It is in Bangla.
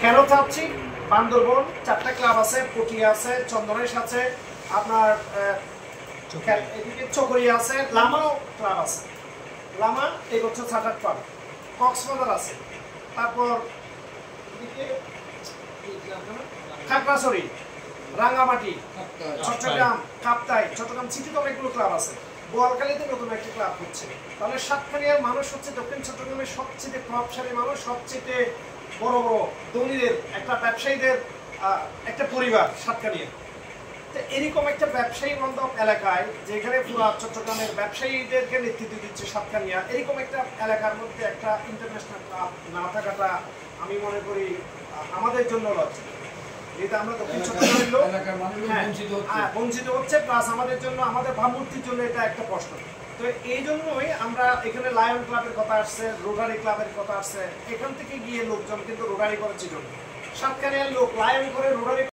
কেন চাচ্ছি? বান্দরবন 4টা ক্লাব আছে, পটিয়া আছে, চন্দনেশ আছে, আপনার এদিকে চকরিয়া আছে, লামাও ক্লাব আছে। লামা এই বছর চার্টার ক্লাব, কক্সবাজার আছে, তারপর খাগড়াছড়ি, রাঙ্গামাটি, চট্টগ্রাম, কাপ্তাই, চট্টগ্রাম সিটিতে অনেকগুলো ক্লাব আছে। বোয়ালখালীতে নতুন একটি ক্লাব হচ্ছে। তাহলে সাতক্ষীরার মানুষ হচ্ছে দক্ষিণ চট্টগ্রামের সবচেয়ে প্রভাবশালী মানুষ, সবচেয়ে বড় বড় ধনীদের একটা ব্যবসায়ীদের একটা পরিবার সাতক্ষীরা। তো এরকম একটা ব্যবসায়ী বান্ধব এলাকায় যেখানে পুরো চট্টগ্রামের ব্যবসায়ীদেরকে নেতৃত্ব দিচ্ছে সাতক্ষীরা, এরকম একটা এলাকার মধ্যে একটা ইন্টারন্যাশনাল ক্লাব না থাকাটা আমি মনে করি আমাদের জন্য লজ্জা। যেটা আমরা দক্ষিণ চট্টগ্রামের লোক বঞ্চিত হচ্ছে, প্লাস আমাদের জন্য, আমাদের ভাবমূর্তির জন্য এটা একটা প্রশ্ন। তো এই জন্যই আমরা এখানে লায়ন ক্লাবের কথা আসছে, রোটারি ক্লাবের কথা আসছে, এখান থেকে গিয়ে লোকজন কিন্তু রোটারি করেছিল। সাতক্ষীরার লোক লায়ন করে রোটারি